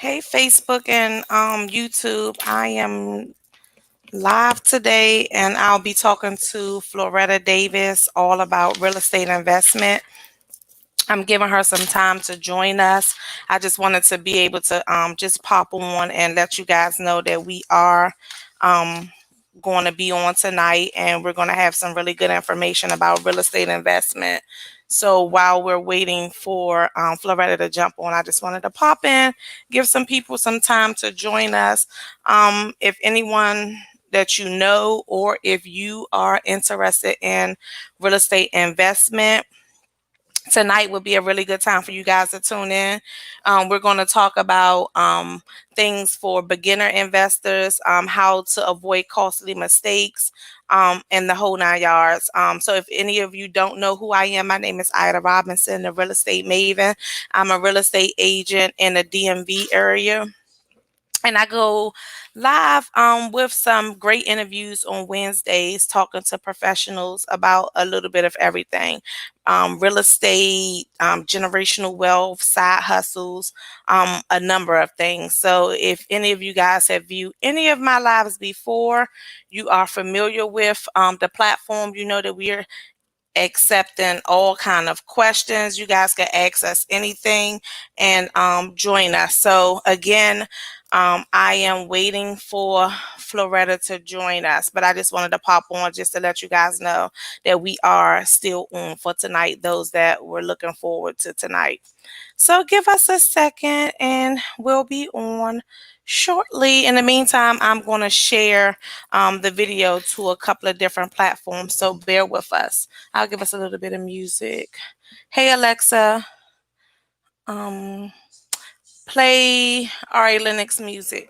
Hey, Facebook and YouTube. I am live today and I'll be talking to Floretta Davis all about real estate investment. I'm giving her some time to join us. I just wanted to be able to just pop on and let you guys know that we are um, going to be on tonight and we're going to have some really good information about real estate investment. So while we're waiting for Floretta to jump on, I just wanted to pop in, give some people some time to join us. If anyone that you know or if you are interested in real estate investment, tonight would be a really good time for you guys to tune in. We're going to talk about things for beginner investors, how to avoid costly mistakes, and the whole 9 yards. So if any of you don't know who I am, my name is Ida Robinson, the real estate maven. I'm a real estate agent in the DMV area. And I go live with some great interviews on Wednesdays, talking to professionals about a little bit of everything, real estate, generational wealth, side hustles, a number of things. So if any of you guys have viewed any of my lives before, you are familiar with the platform, you know that we're accepting all kind of questions. You guys can ask us anything and join us. So again, I am waiting for Floretta to join us, but I just wanted to pop on just to let you guys know that we are still on for tonight, those that were looking forward to tonight. So give us a second and we'll be on shortly. In the meantime, I'm going to share the video to a couple of different platforms, so bear with us. I'll give us a little bit of music. Hey, Alexa, um, play Ari Lennox music.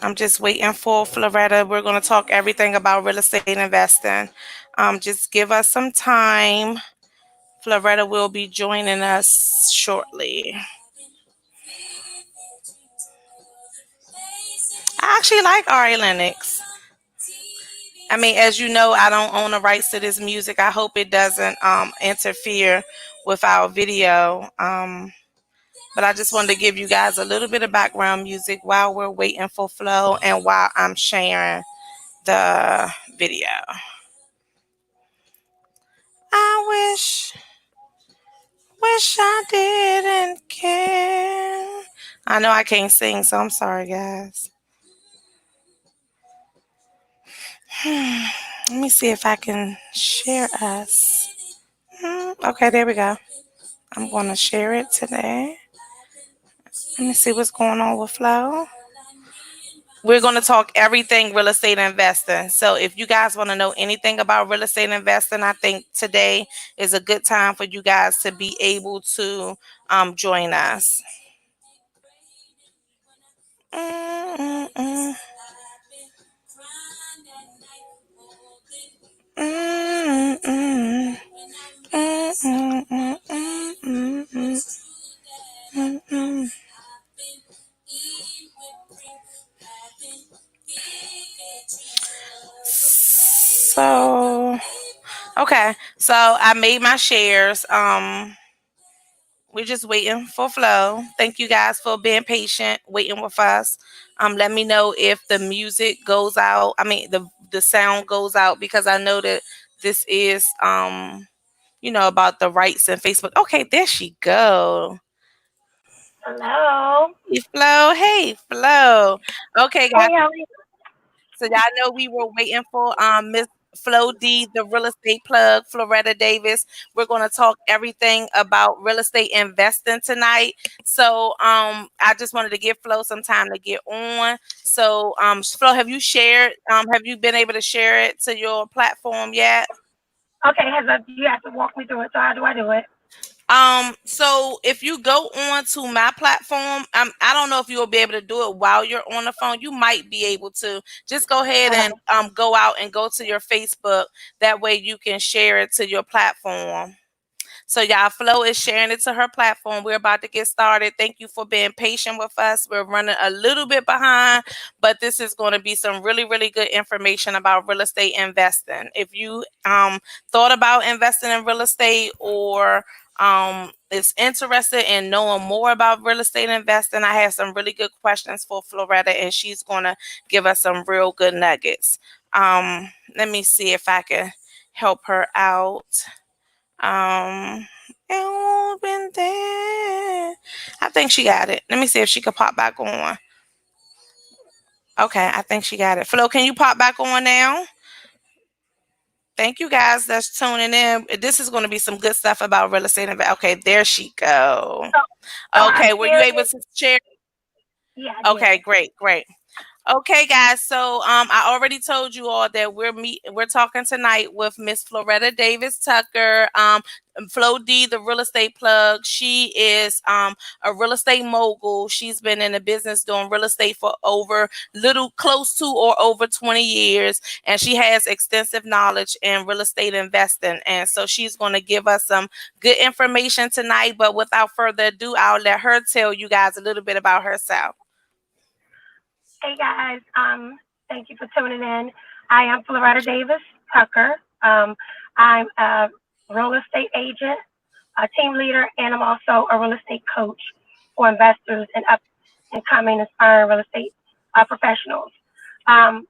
I'm just waiting for Floretta. We're going to talk everything about real estate investing. Just give us some time. Floretta will be joining us shortly. I actually like Ari Lennox. I mean, as you know, I don't own the rights to this music. I hope it doesn't interfere with our video. But I just wanted to give you guys a little bit of background music while we're waiting for Flo and while I'm sharing the video. I wish I didn't care. I know I can't sing, so I'm sorry, guys. Let me see if I can share us. Okay, there we go. I'm going to share it today. Let me see what's going on with Flo. We're going to talk everything real estate investing. So if you guys want to know anything about real estate investing, I think today is a good time for you guys to be able to join us. Mm, mm, mm, mm, mm, mm, mm, mm, mm, mm, mm. So, okay. So I made my shares. We're just waiting for Flo. Thank you guys for being patient, waiting with us. Let me know if the music goes out. I mean, the sound goes out because I know that this is about the rights and Facebook. Okay, there she go. Hello. Hey Flo. Hey Flo. Okay, guys. Hey, how are you? So y'all know we were waiting for Miss Flo-D, the real estate plug, Floretta Davis. We're gonna talk everything about real estate investing tonight. So I just wanted to give Flo some time to get on. So Flo, have you been able to share it to your platform yet? Okay, you have to walk me through it. So how do I do it? So if you go on to my platform, I don't know if you'll be able to do it while you're on the phone. You might be able to. Just go ahead Uh, and go out and go to your Facebook. That way you can share it to your platform. So y'all, Flo is sharing it to her platform. We're about to get started. Thank you for being patient with us. We're running a little bit behind, but this is going to be some really, really good information about real estate investing. If you thought about investing in real estate or is interested in knowing more about real estate investing, I have some really good questions for Floretta, and she's going to give us some real good nuggets. Let me see if I can help her out. Um, been there. I think she got it. Let me see if she could pop back on. Okay, I think she got it. Flo, can you pop back on now? Thank you guys that's tuning in. This is going to be some good stuff about real estate. Okay, there she go. So, I Okay, were you shared able it. to share? Yeah, I Okay, did. great, great. Okay, guys. So I already told you all that we're talking tonight with Miss Floretta Davis-Tucker. Flo-D, the real estate plug. She is a real estate mogul. She's been in the business doing real estate for over little close to or over 20 years, and she has extensive knowledge in real estate investing. And so she's going to give us some good information tonight. But without further ado, I'll let her tell you guys a little bit about herself. Hey guys, thank you for tuning in. I am Floretta Davis Tucker. I'm a real estate agent, a team leader, and I'm also a real estate coach for investors and up and coming aspiring real estate professionals. Um,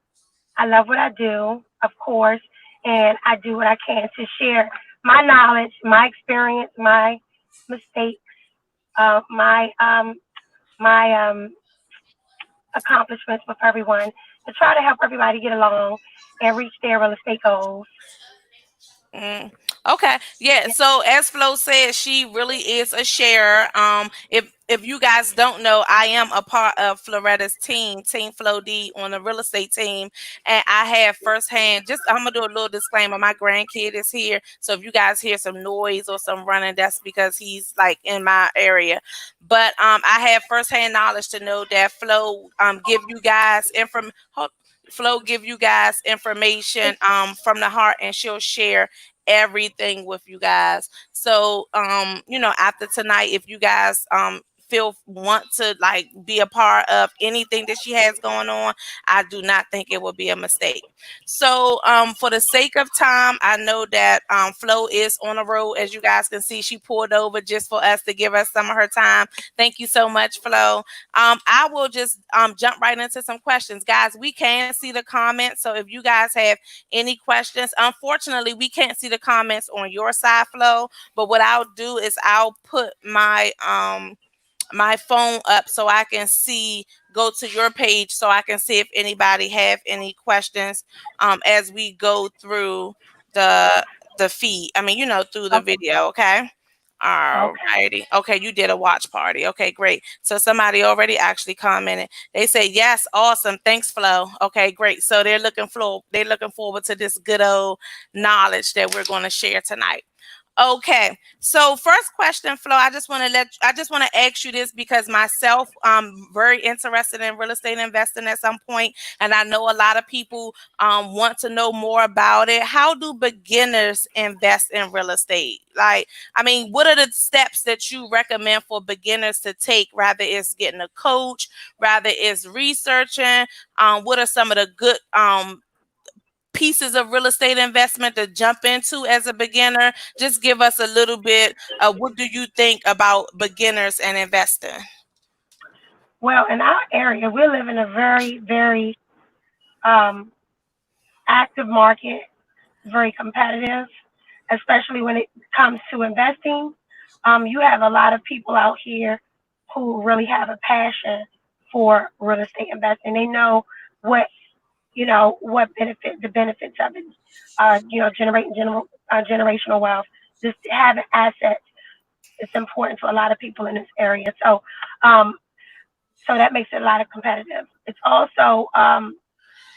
I love what I do, of course, and I do what I can to share my knowledge, my experience, my mistakes, my accomplishments with everyone to try to help everybody get along and reach their real estate goals. Mm, okay. Yeah. So as Flo said, she really is a sharer. If you guys don't know, I am a part of Floretta's team, Team Flo-D on the real estate team, and I have firsthand. Just I'm gonna do a little disclaimer. My grandkid is here, so if you guys hear some noise or some running, that's because he's like in my area. But I have firsthand knowledge to know that Flo give you guys information. Flo give you guys information from the heart, and she'll share everything with you guys. So after tonight, if you guys feel want to like be a part of anything that she has going on, I do not think it will be a mistake. So for the sake of time, I know that Flo is on the road. As you guys can see, she pulled over just for us to give us some of her time. Thank you so much, Flo. I will just jump right into some questions. Guys, we can see the comments. So if you guys have any questions, unfortunately, we can't see the comments on your side, Flo. But what I'll do is I'll put my phone up so I can see, go to your page so I can see if anybody have any questions as we go through the the feed. I mean, through the Okay. video, okay? All Okay. righty. Okay, you did a watch party. Okay, great. So somebody already actually commented. They say, yes, awesome. Thanks, Flo. Okay, great. So they're looking forward to this good old knowledge that we're going to share tonight. Okay. So first question, Flo, I just want to ask you this because myself, I'm very interested in real estate investing at some point, and I know a lot of people want to know more about it. How do beginners invest in real estate? Like, I mean, what are the steps that you recommend for beginners to take? Rather it's getting a coach, rather it's researching. What are some of the good pieces of real estate investment to jump into as a beginner? Just give us a little bit of what do you think about beginners and investing? Well, in our area, we live in a very, very um, active market, very competitive, especially when it comes to investing. You have a lot of people out here who really have a passion for real estate investing. They know what what the benefits of it. Generating generational wealth. Just having assets is important to a lot of people in this area. Um, so that makes it a lot of competitive. It's also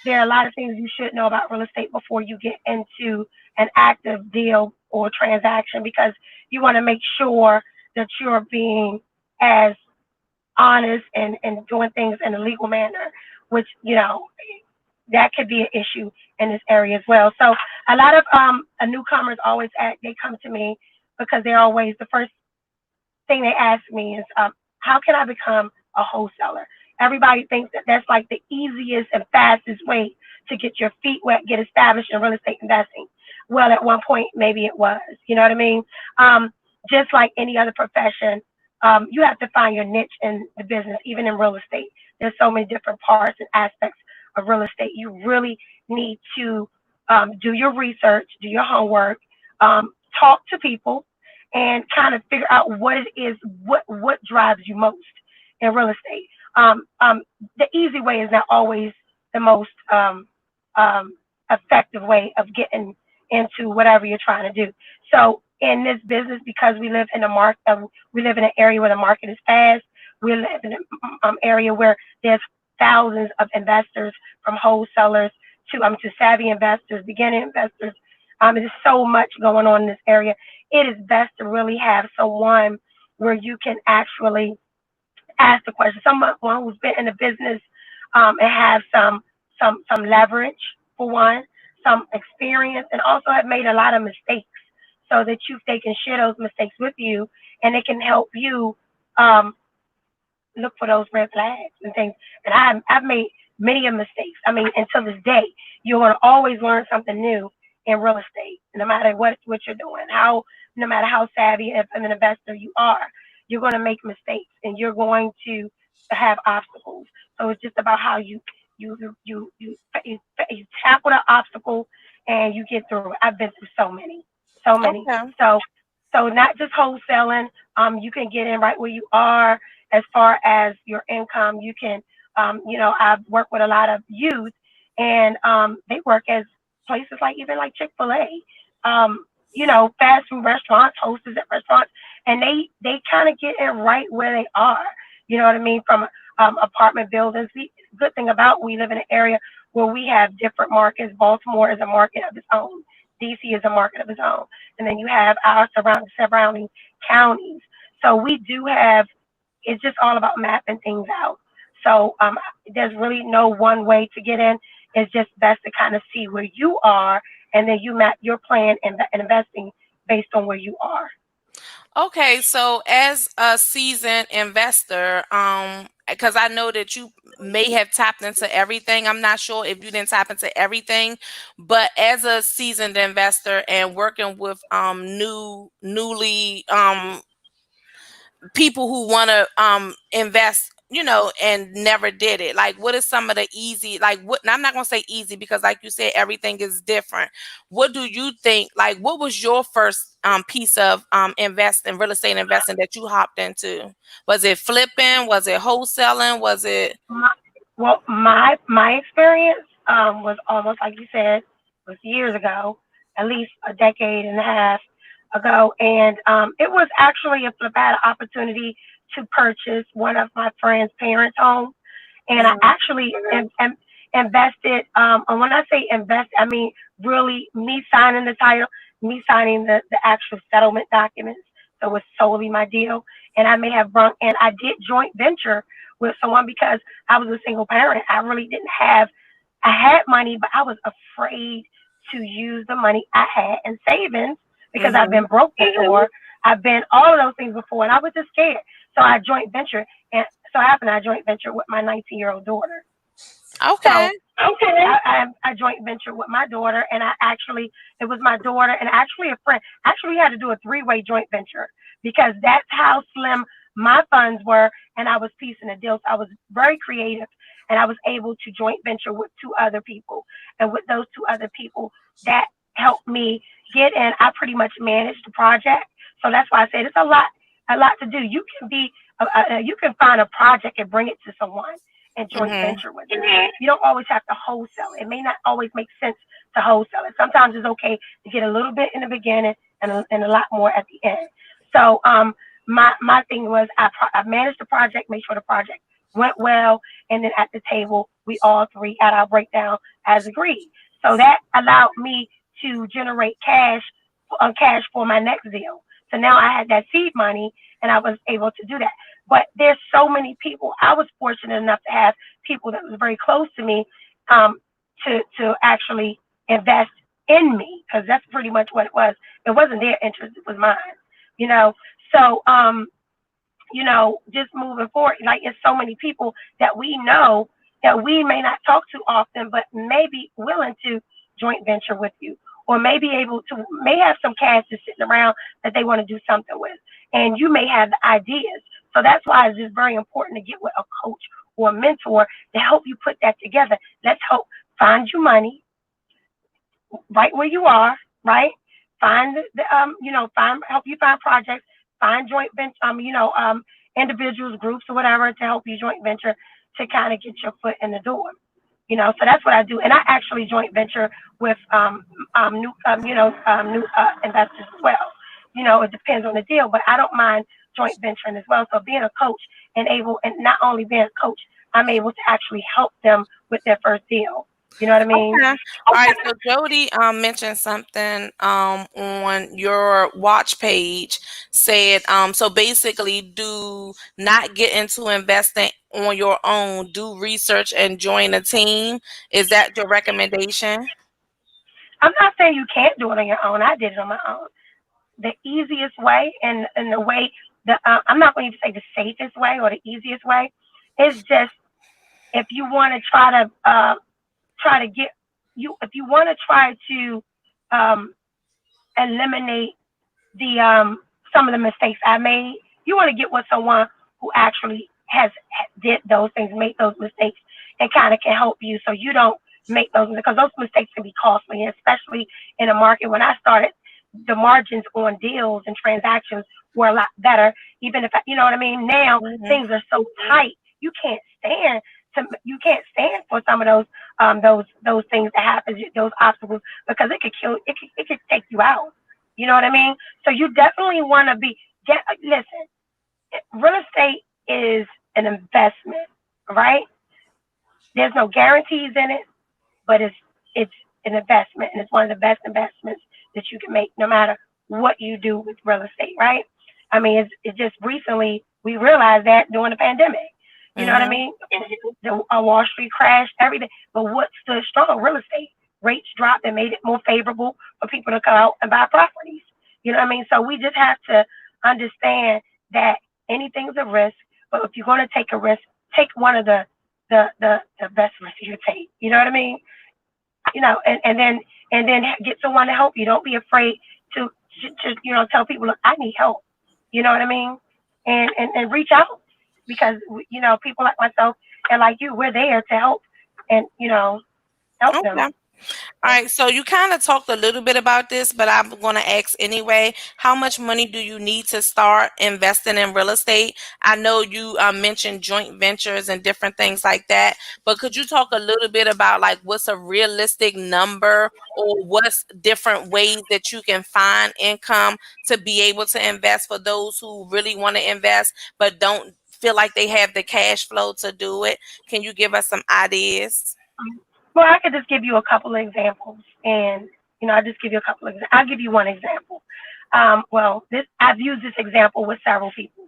there are a lot of things you should know about real estate before you get into an active deal or transaction because you want to make sure that you're being as honest and doing things in a legal manner, which that could be an issue in this area as well. So a lot of newcomers always act, they come to me because they're always the first thing they ask me is, how can I become a wholesaler? Everybody thinks that that's like the easiest and fastest way to get your feet wet, get established in real estate investing. Well, at one point, maybe it was. You know what I mean? Um, just like any other profession, you have to find your niche in the business, even in real estate. There's so many different parts and aspects of real estate. You really need to do your research, do your homework, talk to people, and kind of figure out what it is, what drives you most in real estate. The easy way is not always the most um, effective way of getting into whatever you're trying to do. So in this business, because we live in a we live in an area where the market is fast. We live in an area where there's thousands of investors, from wholesalers to savvy investors, beginning investors. There's so much going on in this area. It is best to really have someone where you can actually ask the question. Someone who's been in the business, and have some leverage for one, some experience, and also have made a lot of mistakes, so that they can share those mistakes with you, and it can help you um, look for those red flags and things. And I've made many of mistakes. I mean, until this day, you're going to always learn something new in real estate, no matter what you're doing. No matter how savvy of an investor you are, you're going to make mistakes and you're going to have obstacles. So it's just about how you you tackle the obstacle and you get through it. I've been through so many, so many. Okay. So not just wholesaling. You can get in right where you are. As far as your income, you can, I've worked with a lot of youth, and they work as places like, even like Chick-fil-A, fast food restaurants, hostess at restaurants, and they kind of get in right where they are. You know what I mean? From apartment buildings. Good thing about, we live in an area where we have different markets. Baltimore is a market of its own. DC is a market of its own, and then you have our surrounding counties. So we do have. It's just all about mapping things out. So there's really no one way to get in. It's just best to kind of see where you are, and then you map your plan and investing based on where you are. Okay, so as a seasoned investor, because I know that you may have tapped into everything. I'm not sure if you didn't tap into everything, but as a seasoned investor and working with newly people who want to invest, and never did it, like, what is some of the easy, like, what, and I'm not going to say easy because, like you said, everything is different. What do you think, like, what was your first piece of investing, real estate investing, that you hopped into? Was it flipping? Was it wholesaling? Was it? My, well, my experience was almost like you said, was years ago, at least a decade and a half ago, and it was actually a flip. I had an opportunity to purchase one of my friend's parents' homes, and I Mhm. actually invested. And when I say invest, I mean really me signing the title, me signing the actual settlement documents. So it was solely my deal, and I may have run, and I did joint venture with someone because I was a single parent. I really didn't have. I had money, but I was afraid to use the money I had in savings because I've been Mhm. broke before. I've been all of those things before, and I was just scared. So I joint venture, and so happened I joint venture with my 19-year-old daughter. Okay. So I joint venture with my daughter, and it was my daughter and actually a friend. Actually, we had to do a three-way joint venture because that's how slim my funds were, and I was piecing a deal. So I was very creative, and I was able to joint venture with two other people, and with those two other people, that helped me get in. I pretty much managed the project, so that's why I said it's a lot to do. You can find a project and bring it to someone and joint Mhm. venture with them. You don't always have to wholesale it. It may not always make sense to wholesale it. Sometimes it's okay to get a little bit in the beginning and a lot more at the end. So my thing was I managed the project, made sure the project went well, and then at the table we all three had our breakdown as agreed. So that allowed me to generate cash for my next deal. So now I had that seed money and I was able to do that. But there's so many people. I was fortunate enough to have people that was very close to me, um, to actually invest in me, because that's pretty much what it was. It wasn't their interest; it was mine. you know. So, just moving forward, like it's so many people that we know that we may not talk to often, but may be willing to joint venture with you, or may be able to, may have some cash just sitting around that they want to do something with, and you may have the ideas. So that's why it's just very important to get with a coach or a mentor to help you put that together. Let's help find you money right where you are, right? Find find help you find projects, find joint venture, individuals, groups, or whatever to help you joint venture to kind of get your foot in the door. So that's what I do, and I actually joint venture with new investors as well. It depends on the deal, but I don't mind joint venturing as well. So being a coach and not only being a coach, I'm able to actually help them with their first deal. You know what I mean? Okay. All right. So Jody mentioned something on your watch page, said so basically do not get into investing on your own, do research and join a team. Is that your recommendation? I'm not saying you can't do it on your own. I did it on my own. The easiest way and the way I'm not going to say the safest way or the easiest way is just if you want to try to get you if you want to try to um, eliminate the some of the mistakes I made. You want to get with someone who actually has did those things, make those mistakes, and kind of can help you so you don't make those because those mistakes can be costly, especially in a market. When I started, the margins on deals and transactions were a lot better. Even if you know what I mean. Now Hmm. things are so tight, you can't stand for some of those things that happen, those obstacles, because it could kill, it could take you out. You know what I mean? So you definitely want to listen, real estate is an investment, right? There's no guarantees in it, but it's an investment, and it's one of the best investments that you can make, no matter what you do with real estate, right? I mean, it's just recently we realized that during the pandemic. You know what I Hmm. mean? The Wall Street crashed, everything. But what stood strong? Real estate. Rates dropped and made it more favorable for people to come out and buy properties. You know what I mean? So we just have to understand that anything's a risk, but if you're going to take a risk, take one of the best risks you take. You know what I mean? And then get someone to help you. Don't be afraid to tell people, look, I need help. You know what I mean? And reach out because people like myself and like you, we're there to help and help them. Okay. All right, so you kind of talked a little bit about this, but I'm going to ask anyway. How much money do you need to start investing in real estate? I know you mentioned joint ventures and different things like that, but could you talk a little bit about like what's a realistic number or what's different ways that you can find income to be able to invest for those who really want to invest but don't feel like they have the cash flow to do it? Can you give us some ideas? Well, I could just give you a couple of examples, and I'll just give you a couple of. I'll give you one example. Well, this I've used this example with several people.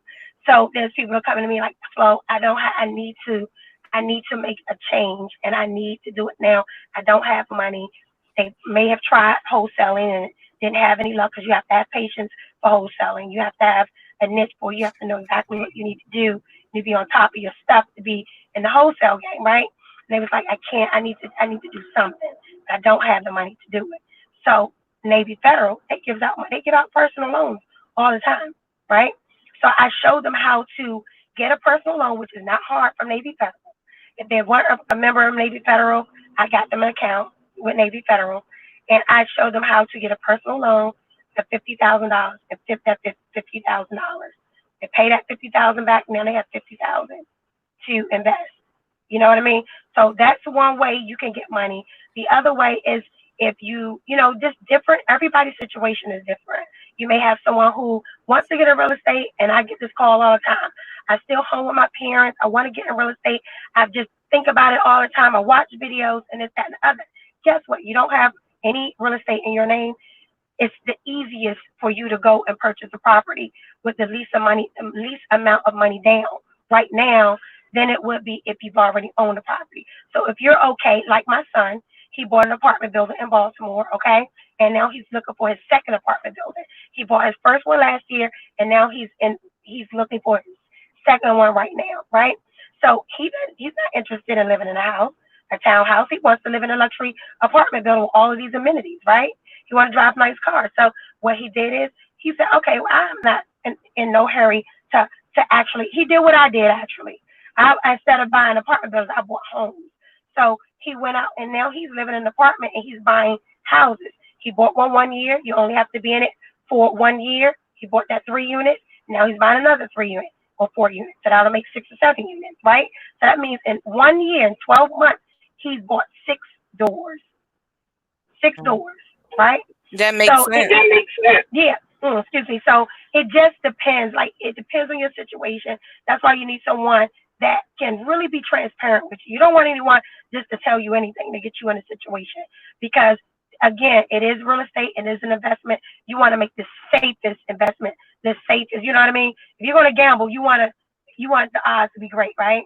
So there's people who are coming to me like, Flo, I need to make a change, and I need to do it now. I don't have money. They may have tried wholesaling and didn't have any luck because you have to have patience for wholesaling. You have to have a niche for. You have to know exactly what you need to do. You be on top of your stuff to be in the wholesale game, right? And they was like, I can't. I need to do something. But I don't have the money to do it. So Navy Federal, they give out personal loans all the time, right? So I showed them how to get a personal loan, which is not hard from Navy Federal. If they weren't a member of Navy Federal, I got them an account with Navy Federal, and I showed them how to get a personal loan for $50,000 and flip that $50,000. They pay that 50,000 back, and now they have 50,000 to invest. You know what I mean? So that's one way you can get money. The other way is if just different, everybody's situation is different. You may have someone who wants to get in real estate, and I get this call all the time. I still home with my parents. I want to get in real estate. I just think about it all the time. I watch videos and this, that, and the other. Guess what? You don't have any real estate in your name. It's the easiest for you to go and purchase a property with the least amount of money down right now than it would be if you've already owned a property. So if you're okay, like my son, He bought an apartment building in Baltimore, okay? And now he's looking for his second apartment building. He bought his first one last year, and now he's looking for his second one right now, right? So he's not interested in living in a house, a townhouse. He wants to live in a luxury apartment building with all of these amenities, right? He wants to drive nice cars. So what he did is he said, okay, well, I'm not in no hurry to actually. He did what I did actually. Instead of buying apartment buildings, I bought homes. So he went out and now he's living in an apartment and he's buying houses. He bought one year. You only have to be in it for 1 year. He bought that 3 units. Now he's buying another 3 units or 4 units. So that'll make 6 or 7 units, right? So that means in 1 year, in 12 months, he's bought doors, six Mhm. doors, right? That makes So it sense. that makes sense. Yeah. Excuse me. So it just depends. Like it depends on your situation. That's why you need someone that can really be transparent with you. You don't want anyone just to tell you anything to get you in a situation because again, it is real estate. It is an investment. You want to make the safest investment, the safest. You know what I mean? If you're going to gamble, you want the odds to be great, right?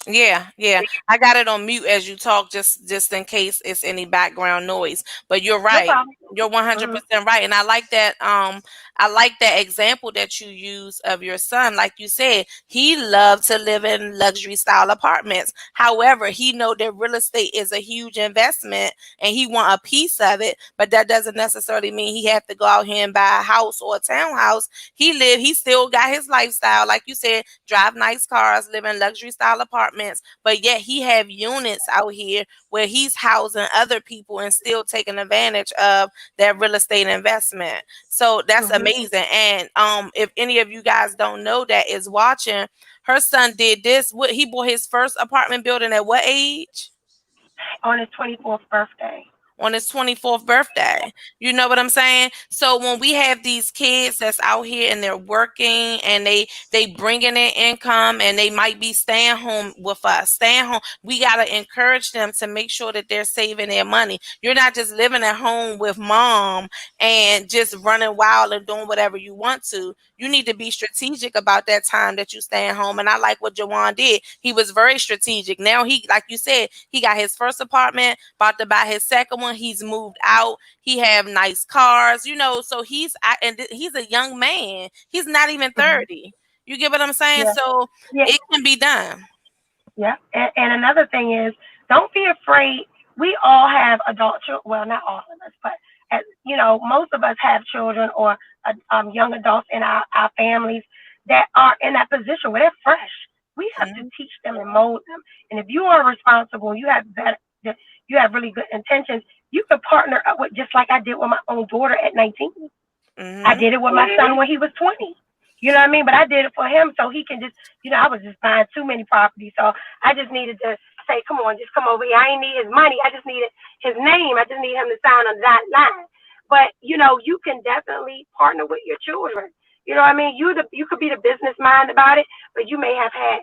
Yeah, yeah. I got it on mute as you talk, just in case it's any background noise. But you're No right. problem. You're one hundred Hmm. percent right, and I like that. I like that example that you use of your son. Like you said, he loved to live in luxury style apartments. However, he know that real estate is a huge investment, and he want a piece of it. But that doesn't necessarily mean he have to go out here and buy a house or a townhouse. He still got his lifestyle, like you said, drive nice cars, live in luxury style apartments, but yet he have units out here where he's housing other people and still taking advantage of that real estate investment. So that's Hmm. amazing. And if any of you guys don't know that is watching, her son did this. What he bought his first apartment building at what age? On his 24th birthday. On his 24th birthday. You know what I'm saying? So when we have these kids that's out here and they're working and they bringing in income and they might be staying home with us, staying home, we got to encourage them to make sure that they're saving their money. You're not just living at home with mom and just running wild and doing whatever you want to. You need to be strategic about that time that you stay at home. And I like what Jawan did. He was very strategic. Now he, like you said, he got his first apartment, about to buy his second one. He's moved out. He have nice cars, so he's a young man. He's not even Hmm. 30. You get what I'm saying? Yeah. So Yeah. it can be done. Yeah. And another thing is, don't be afraid. We all have adult children. Well, not all of us, but most of us have children or young adults in our families that are in that position where they're fresh. We have to Mhm. teach them and mold them. And if you are responsible, you have really good intentions. You could partner up with just like I did with my own daughter at 19. I Mhm. did it with my son when he was 20. You know what I mean? But I did it for him so he can just, I was just buying too many properties. So I just needed to say, come on, just come over here. I ain't need his money. I just needed his name. I just need him to sign on that line. But, you can definitely partner with your children. You know what I mean? You could be the business mind about it, but you may have had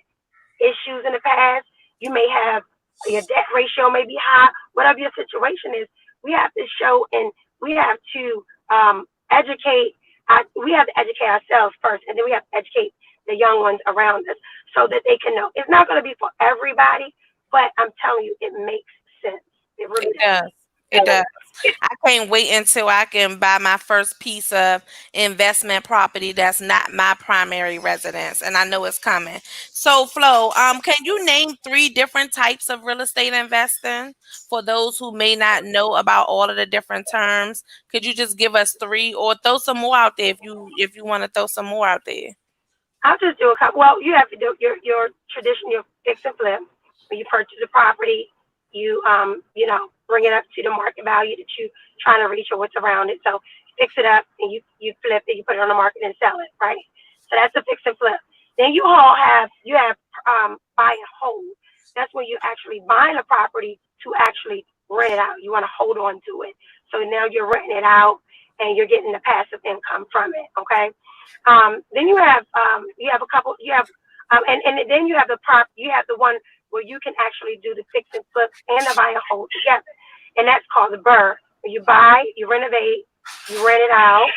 issues in the past. You may have your debt ratio may be high. Whatever your situation is, we have to show and we have to educate. We have to educate ourselves first, and then we have to educate the young ones around us so that they can know. It's not going to be for everybody, but I'm telling you, it makes sense. It really It does. It does. I can't wait until I can buy my first piece of investment property that's not my primary residence, and I know it's coming. So, Flo, can you name three different types of real estate investing for those who may not know about all of the different terms? Could you just give us three, or throw some more out there if you want to throw some more out there? I'll just do a couple. Well, you have to do your tradition, your fix and flip. When you purchase a property, bring it up to the market value that you trying to reach or what's around it. So fix it up and you flip it, you put it on the market and sell it, right? So that's a fix and flip. Then you have buy and hold. That's when you're actually buying a property to actually rent it out. You want to hold on to it. So now you're renting it out and you're getting the passive income from it. Okay. Then you have a couple and then you have the one where you can actually do the fix and flip and the buy and hold together, and that's called the BRRRR. You buy, you renovate, you rent it out,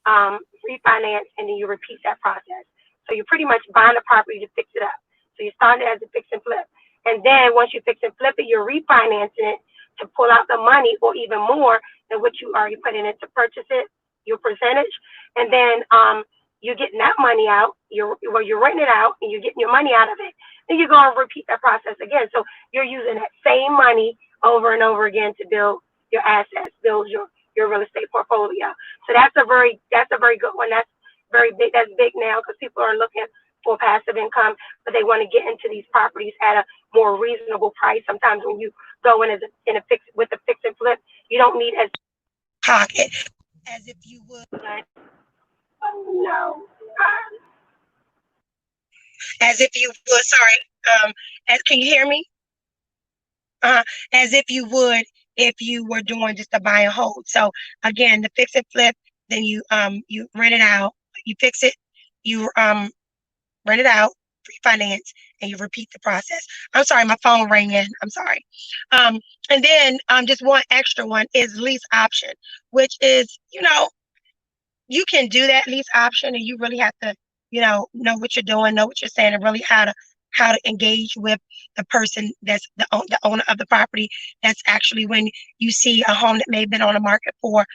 refinance, and then you repeat that process. So you're pretty much buying a property to fix it up. So you started as a fix and flip. And then once you fix and flip it, you're refinancing it to pull out the money or even more than what you already put in it to purchase it, your percentage. And then you're getting that money out. You're renting it out and you're getting your money out of it. Then you're going to repeat that process again. So you're using that same money over and over again to build your assets, build your real estate portfolio. So that's a very good one. That's very big. That's big now because people are looking for passive income, but they want to get into these properties at a more reasonable price. Sometimes when you go in in a fix with a fix and flip, you don't need as pocket as if you would. No. As if you would. Sorry. Can you hear me? As if you would if you were doing just a buy and hold. So again, the fix and flip, then you rent it out, you fix it, you rent it out, refinance, and you repeat the process. I'm sorry, my phone rang in. I'm sorry. And then just one extra one is lease option, which is, you can do that lease option and you really have to, know what you're doing, know what you're saying, and really how to engage with the person that's the owner of the property. That's actually when you see a home that may have been on the market for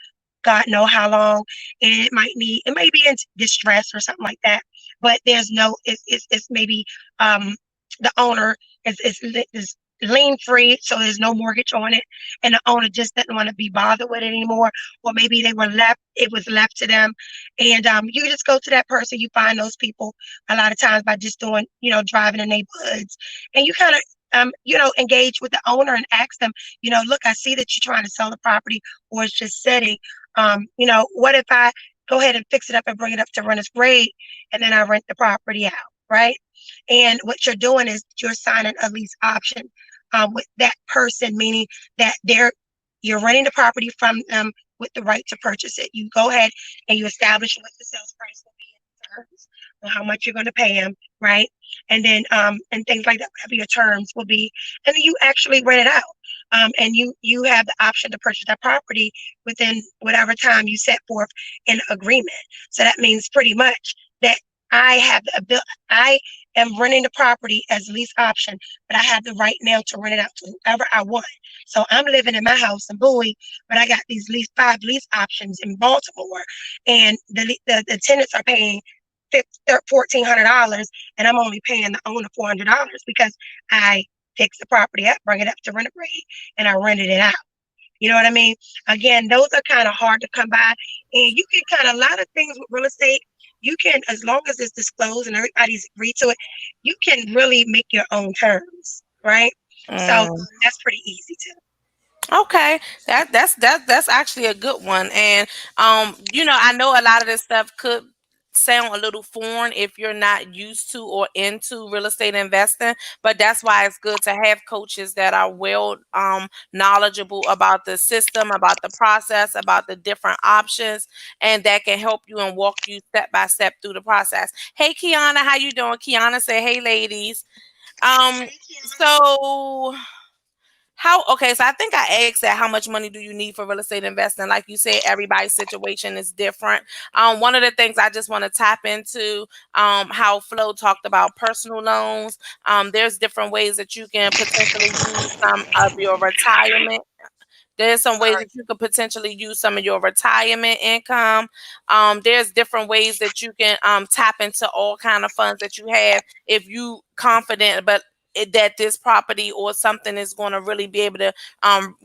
God know how long, and it may be in distress or something like that. But there's no, it's maybe the owner is lien free, so there's no mortgage on it, and the owner just doesn't want to be bothered with it anymore, or maybe it was left to them, and you just go to that person. You find those people a lot of times by just doing, driving in neighborhoods, and you kind of engage with the owner and ask them, look, I see that you're trying to sell the property or it's just sitting. What if I go ahead and fix it up and bring it up to renter's grade and then I rent the property out, right? And what you're doing is you're signing a lease option with that person, meaning that you're renting the property from them with the right to purchase it. You go ahead and you establish what the sales price will be in terms of how much you're going to pay them, right? And then and things like that, whatever your terms will be, and then you actually rent it out. And you have the option to purchase that property within whatever time you set forth in agreement. So that means pretty much that I have the ability. I am renting the property as lease option, but I have the right now to rent it out to whoever I want. So I'm living in my house in Bowie, but I got these five lease options in Baltimore, and the tenants are paying $1,400, and I'm only paying the owner $400 because I fix the property up, bring it up to rent a grade, and I rented it out. You know what I mean? Again, those are kind of hard to come by, and you can a lot of things with real estate. You can, as long as it's disclosed and everybody's agreed to it, you can really make your own terms, right? So Mm. that's pretty easy too. Okay, that's actually a good one, and I know a lot of this stuff could sound a little foreign if you're not used to or into real estate investing, but that's why it's good to have coaches that are well knowledgeable about the system, about the process, about the different options, and that can help you and walk you step by step through the process. Hey, Kiana, how you doing? Kiana said, "Hey, ladies." Um, so okay, so I think I asked that, how much money do you need for real estate investing? Like you said, everybody's situation is different. One of the things I just want to tap into, how Flo talked about personal loans. There's different ways that you can potentially use some of your retirement. There's some ways that you could potentially use some of your retirement income. There's different ways that you can tap into all kind of funds that you have if you confident, but that this property or something is going to really be able to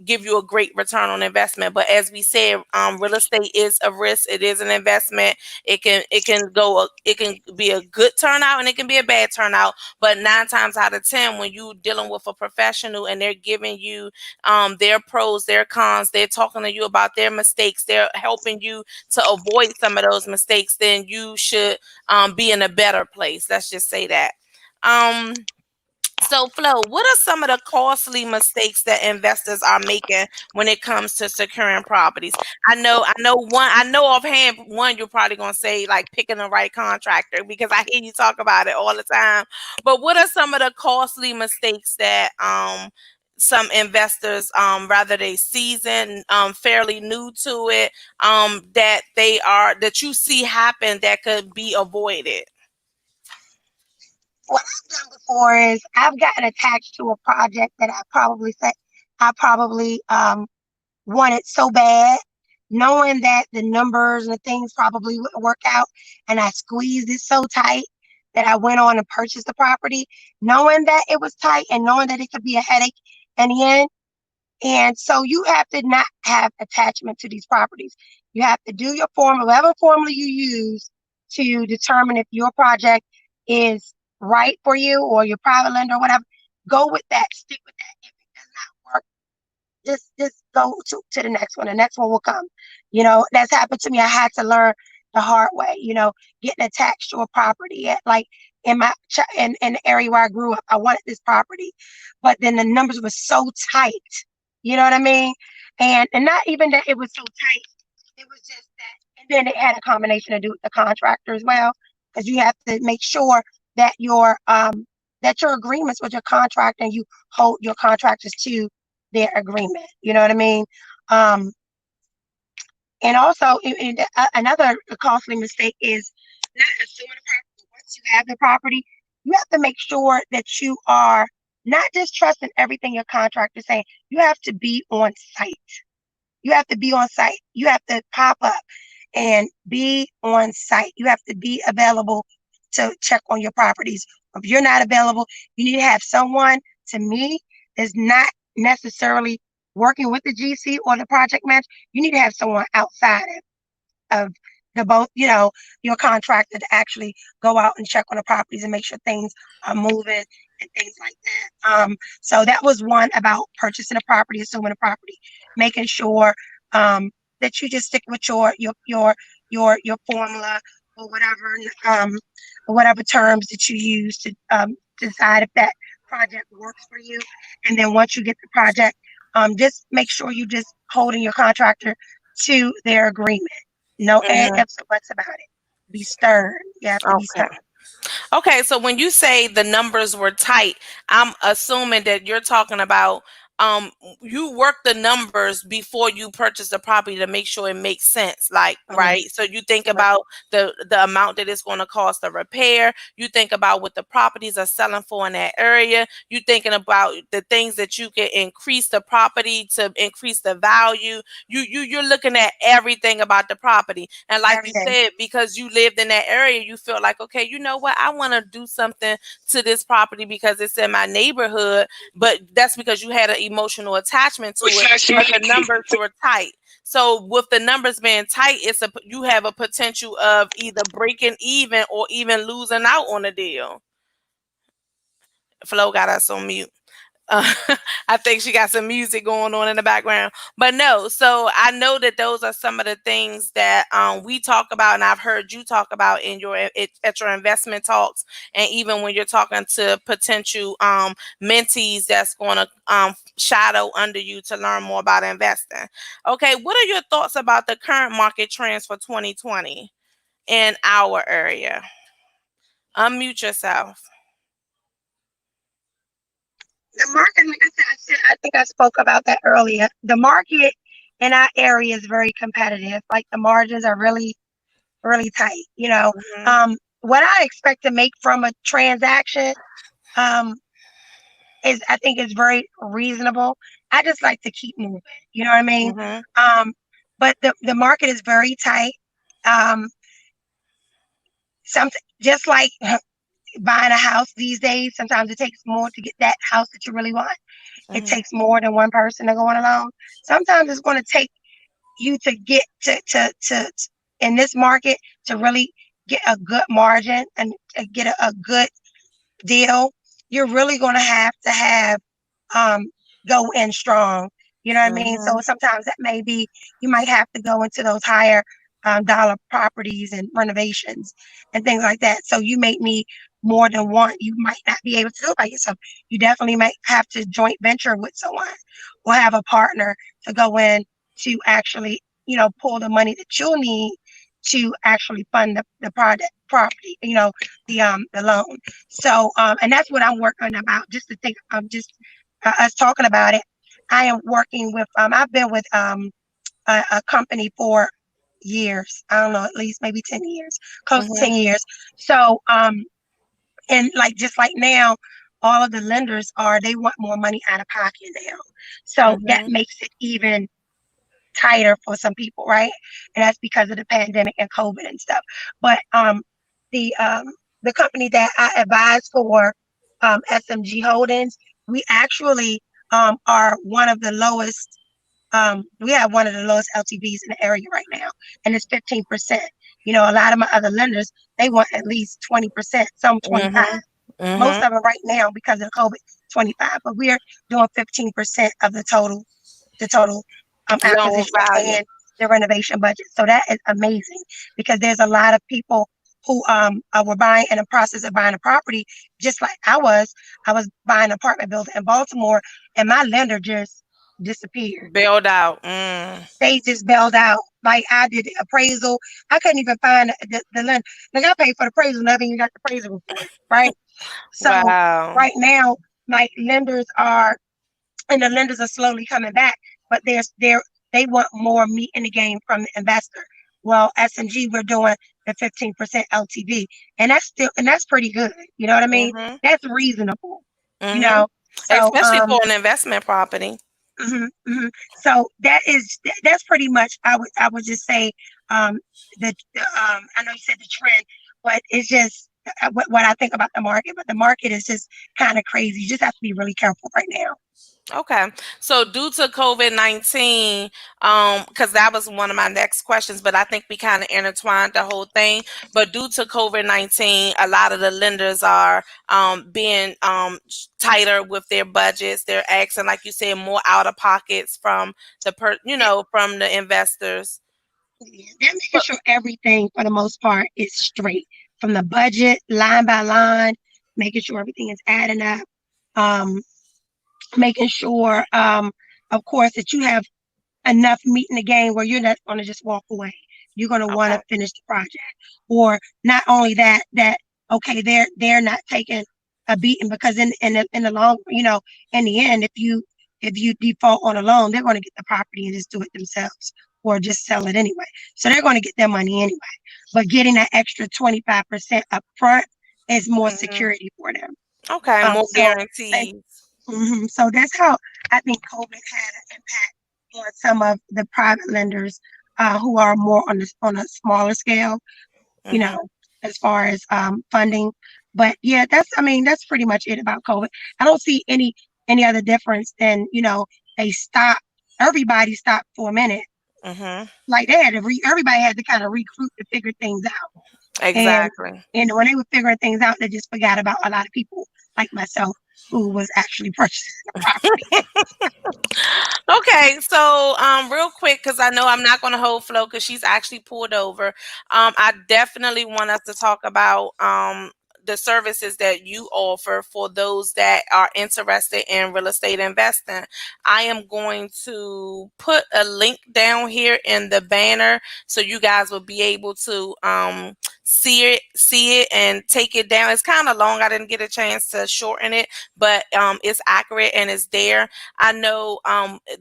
give you a great return on investment. But as we said, real estate is a risk. It is an investment. It can be a good turnout and it can be a bad turnout. But 9 times out of 10, when you dealing with a professional and they're giving you their pros, their cons, they're talking to you about their mistakes, they're helping you to avoid some of those mistakes, then you should be in a better place. Let's just say that. So, Flo, what are some of the costly mistakes that investors are making when it comes to securing properties? I know offhand one you're probably gonna say like picking the right contractor because I hear you talk about it all the time. But what are some of the costly mistakes that some investors, rather they seasoned, fairly new to it, that you see happen that could be avoided? what I've done before is I've gotten attached to a project that I probably wanted so bad, knowing that the numbers and the things probably wouldn't work out, and I squeezed it so tight that I went on and purchased the property, knowing that it was tight and knowing that it could be a headache in the end. And so you have to not have attachment to these properties. You have to do your formula, whatever formula you use to determine if your project is right for you or your private lender or whatever. Go with that, stick with that. If it does not work, just go to the next one. The next one will come. That's happened to me. I had to learn the hard way, getting attached to a property like in the area where I grew up. I wanted this property, but then the numbers were so tight. You know what I mean? And not even that it was so tight. It was just that, and then it had a combination to do with the contractor as well, because you have to make sure that your agreements with your contractor, and you hold your contractors to their agreement. You know what I mean? Um, and also, another costly mistake is not assuming the property. Once you have the property, you have to make sure that you are not just trusting everything your contractor is saying. You have to be on site. You have to be on site. You have to pop up and be on site. You have to be available to check on your properties. If you're not available, you need to have someone, to me, that's not necessarily working with the GC or the project manager. You need to have someone outside of the both, your contractor, to actually go out and check on the properties and make sure things are moving and things like that. So that was one about purchasing a property, assuming a property, making sure that you just stick with your formula or whatever terms that you use to decide if that project works for you. And then once you get the project, just make sure you just holding your contractor to their agreement. No Mhm. ifs or buts about it. Be stern. You have to be Okay. stern. Okay, so when you say the numbers were tight, I'm assuming that you're talking about um you work the numbers before you purchase the property to make sure it makes sense. Like, Right, right? So you think right, about the amount that it's going to cost to repair, you think about what the properties are selling for in that area, you thinking about the things that you can increase the property to increase the value. You're looking at everything about the property. And like you everything. said, because you lived in that area, you feel like, okay, you know what, I want to do something to this property because it's in my neighborhood, but that's because you had an emotional attachment to it, but the numbers were tight. So with the numbers being tight, you have a potential of either breaking even or even losing out on a deal. Flo got us on mute. Uh, I think she got some music going on in the background. But no, so I know that those are some of the things that we talk about, and I've heard you talk about in at your investment talks, and even when you're talking to potential mentees that's going to shadow under you to learn more about investing. Okay, what are your thoughts about the current market trends for 2020 in our area? Unmute yourself. The market, like I think I spoke about that earlier. The market in our area is very competitive. Like the margins are really, really tight. Hmm. What I expect to make from a transaction um, I think is very reasonable. I just like to keep moving. You know what I mean? Hmm. Um, but the market is very tight. Um, something just like buying a house these days, sometimes it takes more to get that house that you really want. It Hmm. takes more than one person to go on alone. Sometimes it's going to take you to get to in this market to really get a good margin and get a good deal. You're really going to have um, go in strong. You know what I mean? So Hmm. sometimes that may be, you might have to go into those higher dollar properties and renovations and things like that. So you may need more than one. You might not be able to do it by yourself. You definitely might have to joint venture with someone or have a partner to go in to actually, pull the money that you'll need to actually fund the project property, the loan. So and that's what I'm working about. Just to think just us talking about it. I am working with I've been with a company for years. I don't know, at least maybe 10 years, close to 10 Hmm. years. So and like just like now, all of the lenders they want more money out of pocket now. So that Mhm. makes it even tighter for some people, right? And that's because of the pandemic and COVID and stuff. But the um, the company that I advise for, SMG Holdings, we actually are one of the lowest. We have one of the lowest LTVs in the area right now, and it's 15%. A lot of my other lenders, they want at least 20%, some 25. Mhm. Most Mhm. of them right now because of COVID, 25. But we're doing 15% of the total Loan acquisition value. and the renovation budget. So that is amazing because there's a lot of people who were buying in the process of buying a property, just like I was. I was buying an apartment building in Baltimore, and my lender just disappeared. Bailed out. Mm. They just bailed out. Like I did the appraisal, I couldn't even find the lender. Like I paid for the appraisal, never even got the appraisal report, right? So Wow. right now, my lenders are and the lenders are slowly coming back, but they want more meat in the game from the investor. Well, S&G, we're doing the 15% LTV, and that's pretty good. You know what I mean? Mhm. That's reasonable. You Mhm. know, so Especially for an investment property. mhm, mhm. So that's pretty much I would just say um I know you said the trend, but it's just what I think about the market. But the market is just kind of crazy. You just have to be really careful right now. Okay. So due to COVID-19, because that was one of my next questions, but I think we kind of intertwined the whole thing. But due to COVID-19, a lot of the lenders are being tighter with their budgets. They're asking, like you said, more out of pockets from from the investors. Yeah, they're making But sure everything for the most part is straight from the budget line by line, making sure everything is adding up, um, making sure, of course, that you have enough meat in the game where you're not going to just walk away. You're going to want to okay. finish the project, or not only that okay, they're not taking a beating because in the long, in the end, if you default on a loan, they're going to get the property and just do it themselves, or just sell it anyway. So they're going to get their money anyway. But getting that extra 25% up front is more Hmm. security for them. Okay. More So and guarantees. So that's how I think COVID had an impact on some of the private lenders who are more on a smaller scale, you Hmm. know, as far as funding. But yeah, that's pretty much it about COVID. I don't see any other difference than they stopped. Everybody stopped for a minute. Hmm. Like they had to everybody had to kind of recruit to figure things out. And Exactly. and when they were figuring things out, they just forgot about a lot of people like myself who was actually purchasing the property. Okay, so real quick, because I know I'm not going to hold Flo because she's actually pulled over. I definitely want us to talk about the services that you offer for those that are interested in real estate investing. I am going to put a link down here in the banner so you guys will be able to see it and take it down. It's kind of long. I didn't get a chance to shorten it, but it's accurate and it's there. I know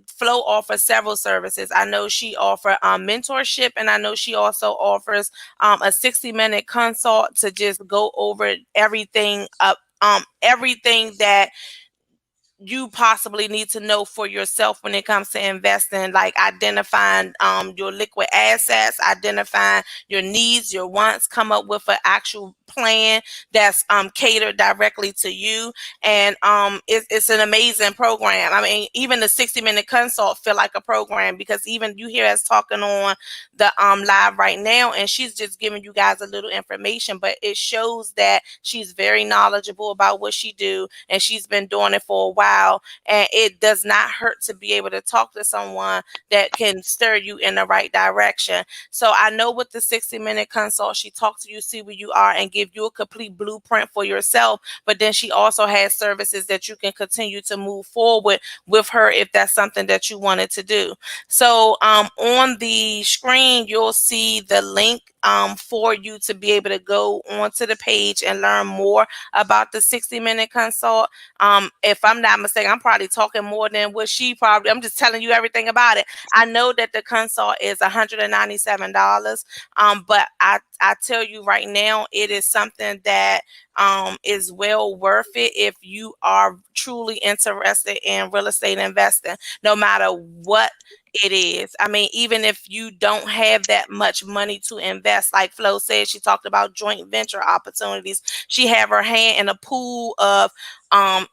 Flo offers several services. I know she offers mentorship, and I know she also offers a 60-minute consult to just go over everything that you possibly need to know for yourself when it comes to investing, like identifying your liquid assets, identifying your needs, your wants, come up with an actual plan that's catered directly to you. And it's an amazing program. I mean, even the 60-minute consult feel like a program because even you hear us talking on the live right now, and she's just giving you guys a little information, but it shows that she's very knowledgeable about what she do, and she's been doing it for a while. And it does not hurt to be able to talk to someone that can steer you in the right direction. So I know with the 60-minute consult, she talks to you, see where you are, and give you a complete blueprint for yourself. But then she also has services that you can continue to move forward with her if that's something that you wanted to do. So on the screen, you'll see the link for you to be able to go onto the page and learn more about the 60-minute consult. If I'm not mistaken, I'm probably talking more than what she probably. I'm just telling you everything about it. I know that the consult is $197, but I tell you right now, it is something that is well worth it if you are truly interested in real estate investing, no matter what it is. I mean, even if you don't have that much money to invest, like Flo said, she talked about joint venture opportunities. She have her hand in a pool of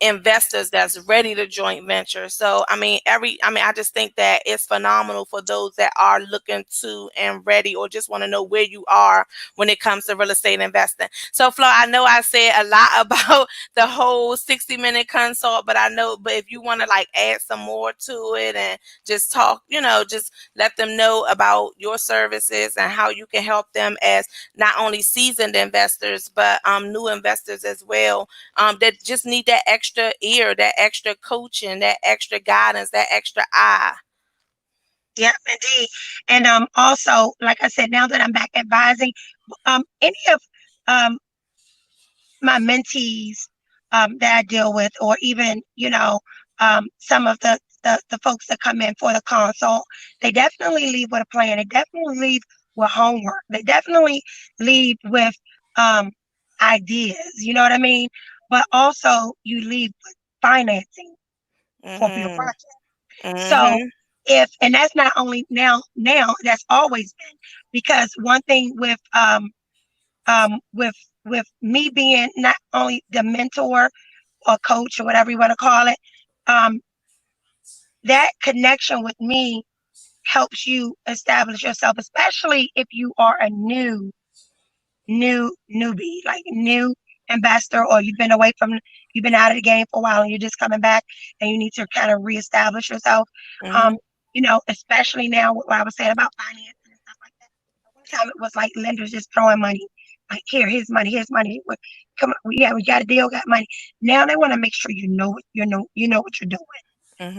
investors that's ready to joint venture. So I just think that it's phenomenal for those that are looking to and ready, or just want to know where you are when it comes to real estate investing. So Flo, I know I said a lot about the whole 60-minute consult, but if you want to like add some more to it and just talk, just let them know about your services and how you can help them as not only seasoned investors, but new investors as well, that just need that extra ear, that extra coaching, that extra guidance, that extra eye. Yeah, indeed. And also, like I said, now that I'm back advising, any of my mentees that I deal with, or even, some of the folks that come in for the consult, they definitely leave with a plan. They definitely leave with homework. They definitely leave with um, ideas. You know what I mean? But also, you leave with financing for your Mhm. project. So Mhm. if, and that's not only now that's always been, because one thing um with with me being not only the mentor or coach or whatever you want to call it, um that connection with me helps you establish yourself, especially if you are a newbie, like new investor, or you've been out of the game for a while and you're just coming back and you need to kind of reestablish yourself. Mhm. Um, especially now what I was saying about financing and stuff like that. One time it was like lenders just throwing money, like here's money, here's money. Come on, yeah, we got a deal, got money. Now they want to make sure you know what you're doing.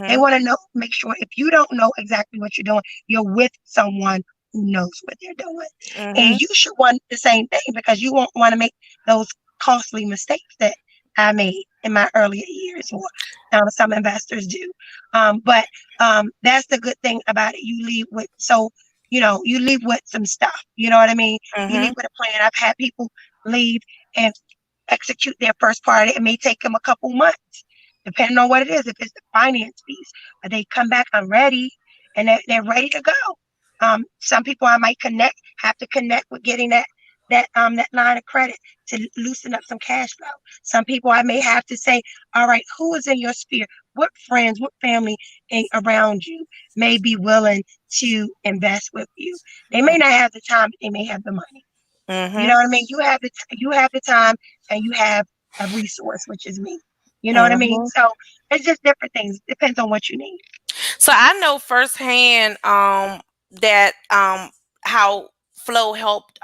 They Mhm. want to know, make sure if you don't know exactly what you're doing, you're with someone who knows what they're doing. And Mhm. you should want the same thing, because you won't want to make those costly mistakes that I made in my earlier years, or some investors do. But that's the good thing about it. You leave with some stuff. You know what I mean? You leave Mhm. with a plan. I've had people leave and execute their first part. It may take them a couple months, depending on what it is. If it's the finance piece, but they come back, I'm ready, and they're ready to go. Some people I might have to connect with getting that line of credit to loosen up some cash flow. Some people I may have to say, all right, who is in your sphere? What friends, what family around you may be willing to invest with you? They may not have the time, but they may have the money. You know Mhm. what I mean? You have the time, and you have a resource, which is me. You know what I mean? Mhm. So it's just different things. Depends on what you need. So I know firsthand that how Flow helped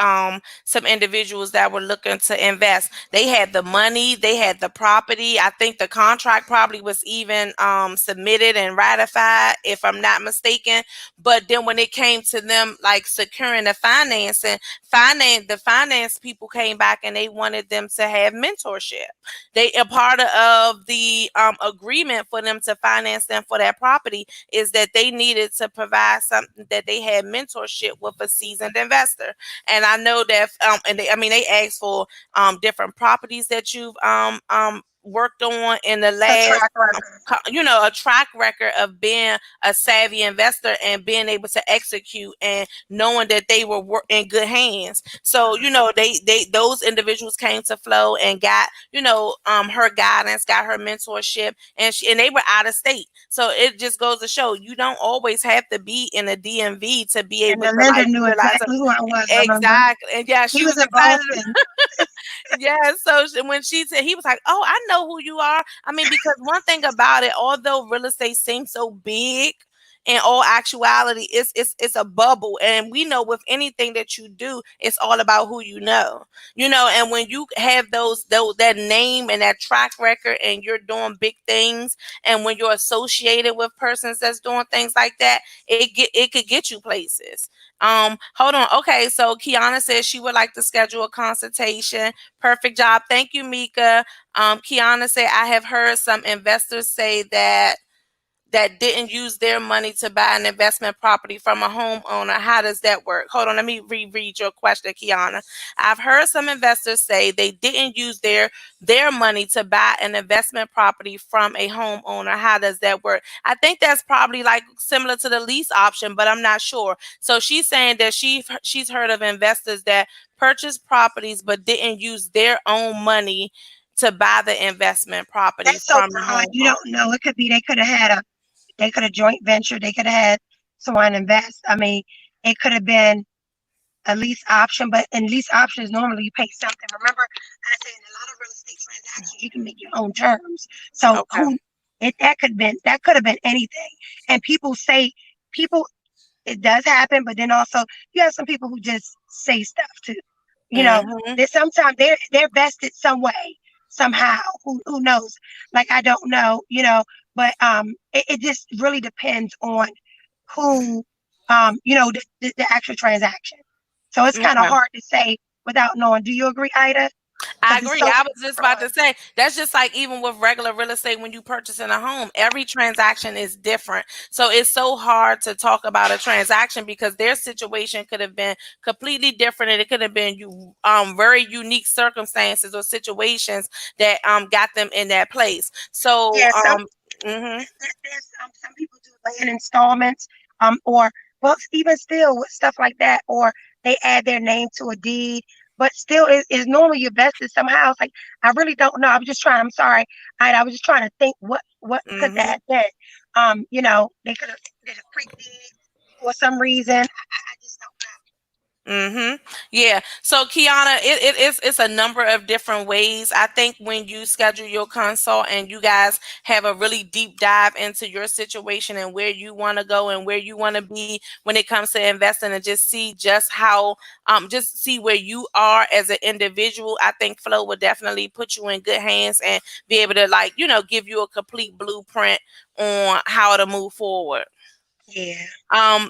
some individuals that were looking to invest. They had the money, they had the property. I think the contract probably was even submitted and ratified, if I'm not mistaken. But then when it came to them like securing the financing, the finance people came back and they wanted them to have mentorship. They a part of the agreement for them to finance them for that property is that they needed to provide something, that they had mentorship with a seasoned investor. And I know that they asked for different properties that you've worked on in the A last track record. a track record of being a savvy investor and being able to execute and knowing that they were in good hands. So they those individuals came to Flo and got her guidance, got her mentorship, and they were out of state. So it just goes to show you don't always have to be in a DMV to be And able the to lender like knew realize exactly who I was, remember? exactly. And yeah, He she was was in excited. Boston. Yeah, so when she said, he was like, "Oh, I know who you are." I mean, because one thing about it, although real estate seems so big, in all actuality, it's a bubble, and we know with anything that you do, it's all about who you know. And when you have those that name and that track record, and you're doing big things, and when you're associated with persons that's doing things like that, it could get you places. Hold on. Okay, so Kiana says she would like to schedule a consultation. Perfect job. Thank you, Mika. Kiana said, I have heard some investors say that that didn't use their money to buy an investment property from a homeowner. How does that work? Hold on, let me reread your question, Kiana. I've heard some investors say they didn't use their money to buy an investment property from a homeowner. How does that work? I think that's probably like similar to the lease option, but I'm not sure. So she's saying that she's heard of investors that purchased properties but didn't use their own money to buy the investment property That's so from the broad. You homeowner. don't know. It could be they could have joint venture. They could have had someone invest. I mean, it could have been a lease option, but in lease options, normally you pay something. Remember, I said in a lot of real estate transactions, you can make your own terms. So Okay. that could have been anything. And people it does happen, but then also you have some people who just say stuff too. You know, Mhm. that sometimes they're vested some way, somehow. Who knows? Like I don't know, but it just really depends on who the actual transaction. So it's kind of Okay. hard to say without knowing. Do you agree, Ida? I Because it's agree. so I was just about broad. to say that's just like even with regular real estate when you purchasing a home, every transaction is different. So it's so hard to talk about a transaction because their situation could have been completely different and it could have been very unique circumstances or situations that got them in that place. So Yeah, mhm. there's some people do land installments, or well, even still with stuff like that, or they add their name to a deed, but still is normally you vested somehow. It's like I really don't know. I'm just trying. I'm sorry. I was just trying to think what could that Mhm. have been. They could have did a quick deed for some reason. I just don't Mm-hmm. Yeah. So Kiana, it's a number of different ways. I think when you schedule your consult and you guys have a really deep dive into your situation and where you want to go and where you want to be when it comes to investing and just see just how just see where you are as an individual, I think Flo will definitely put you in good hands and be able to like, give you a complete blueprint on how to move forward. know. Yeah.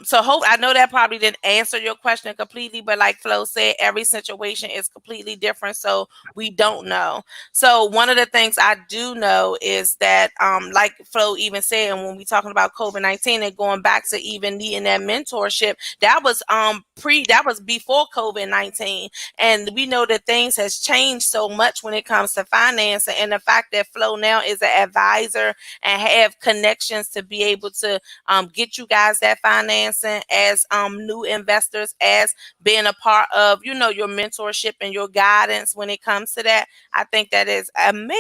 So hope I know that probably didn't answer your question completely, but like Flo said, every situation is completely different, so we don't know. So one of the things I do know is that, like Flo even said, and when we talking about COVID-19 and going back to even needing that mentorship, that was before COVID-19, and we know that things has changed so much when it comes to finance, and the fact that Flo now is an advisor and have connections to be able to get you guys that financing as new investors, as being a part of your mentorship and your guidance when it comes to that. I think that is amazing.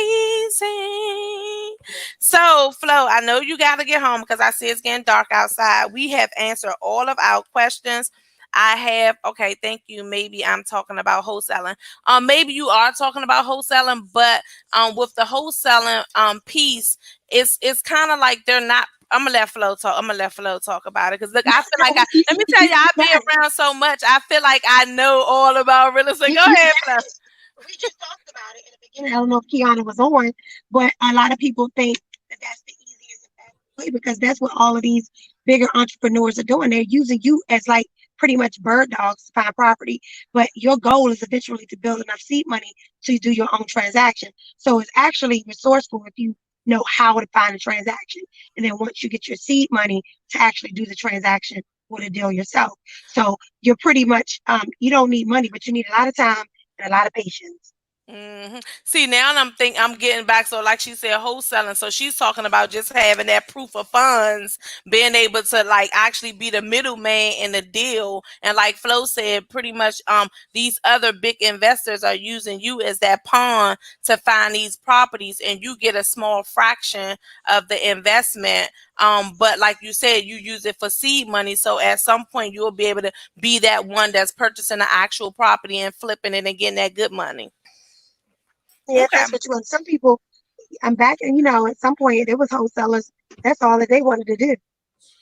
So Flo, I know you got to get home because I see it's getting dark outside. We have answered all of our questions. I have okay, thank you. Maybe I'm talking about wholesaling. Maybe you are talking about wholesaling, but with the wholesaling piece, it's kind of like they're not. I'm gonna let Flo talk. I'm gonna let Flo talk about it because look, I feel No, like let me tell you, you I've been got it. around so much. I feel like I know all about real estate. Go You ahead, Flo. got it. We just talked about it in the beginning. I don't know if Kiana was on, but a lot of people think that that's the easiest and fastest way because that's what all of these bigger entrepreneurs are doing. They're using you as like pretty much bird dogs to find property, but your goal is eventually to build enough seed money to do your own transaction. So it's actually resourceful if you know how to find a transaction, and then once you get your seed money to actually do the transaction or the deal yourself. So you're pretty much you don't need money, but you need a lot of time and a lot of patience. See, now I'm getting back. So, like she said, wholesaling. So she's talking about just having that proof of funds, being able to like actually be the middleman in the deal. And like Flo said, pretty much these other big investors are using you as that pawn to find these properties, and you get a small fraction of the investment. But like you said, you use it for seed money. So at some point, you'll be able to be that one that's purchasing the actual property and flipping it and getting that good money. Yeah, Okay. that's what you want. Some people, I'm back, and at some point there was wholesalers. That's all that they wanted to do.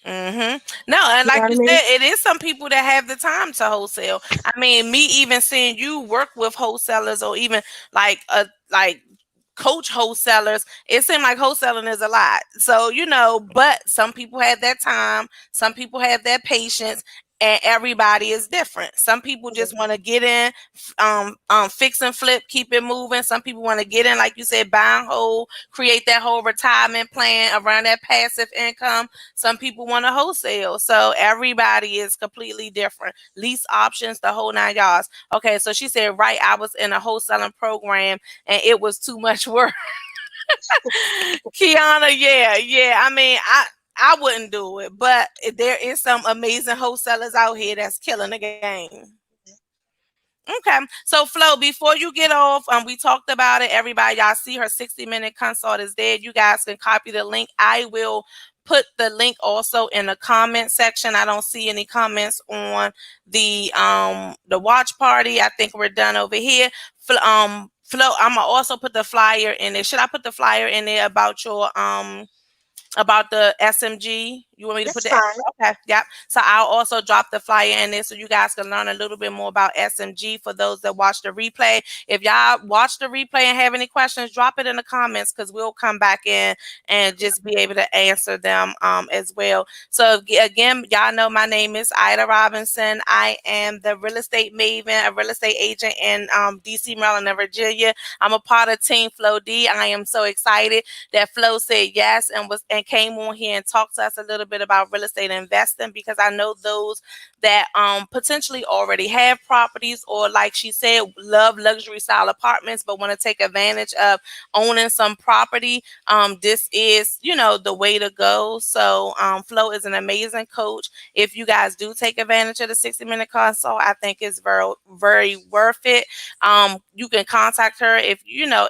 No, and You know like what I you mean? said, it is some people that have the time to wholesale. I mean, me even seeing you work with wholesalers or even like coach wholesalers, it seemed like wholesaling is a lot. So, but some people have that time, some people have that patience, and everybody is different. Some people just want to get in, fix and flip, keep it moving. Some people want to get in, like you said, buy and hold, create that whole retirement plan around that passive income. Some people want to wholesale. So everybody is completely different. Lease options, the whole nine yards. Okay, so she said, right, I was in a wholesaling program and it was too much work. Kiana, yeah, yeah. I mean, I wouldn't do it, but there is some amazing wholesalers out here that's killing the game. Okay. So Flo, before you get off, we talked about it. Everybody, y'all see her 60-minute consult is there. You guys can copy the link. I will put the link also in the comment section. I don't see any comments on the watch party. I think we're done over here. Flo, I'm gonna also put the flyer in there. Should I put the flyer in there about your about the SMG? You want me to put That's the fine. okay, yep. So I'll also drop the flyer in there so you guys can learn a little bit more about SMG for those that watch the replay. If y'all watch the replay and have any questions, drop it in the comments because we'll come back in and just be able to answer them as well. So again, y'all know my name is Ida Robinson. I am the real estate maven, a real estate agent in DC, Maryland, and Virginia. I'm a part of Team Flo-D. I am so excited that Flo said yes and came on here and talked to us a little bit about real estate investing, because I know those that potentially already have properties, or like she said, love luxury style apartments but want to take advantage of owning some property. This is, the way to go. So Flo is an amazing coach. If you guys do take advantage of the 60-minute consult, I think it's very, very worth it. You can contact her if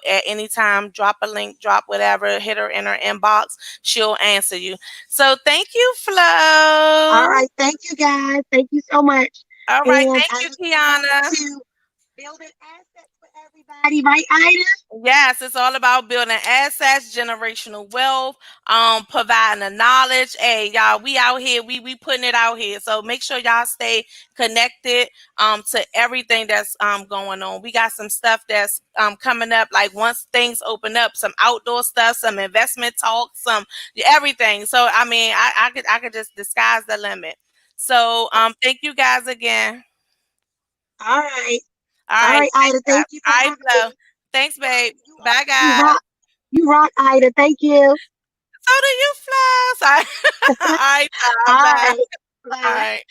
at any time, drop a link, drop whatever, hit her in her inbox, she'll answer you. So thank you, All Flo. right. Thank you, guys. Thank you so much. All right, And thank I you, look forward Kiana. to building assets for everybody. Right, Ida? Yes, it's all about building assets, generational wealth, providing the knowledge. Hey, y'all, we out here, we putting it out here. So make sure y'all stay connected to everything that's going on. We got some stuff that's coming up. Like once things open up, some outdoor stuff, some investment talk, some everything. So I mean, I could just disguise the limit. So thank you guys again. All right. All All right, right, thanks, Ida. Thank you for all right, having Flo. me. Thanks, babe. You Bye, you guys. rock. You rock, Ida. Thank you. So do you, Flo. Sorry. All right, All bye. right. All Bye. right.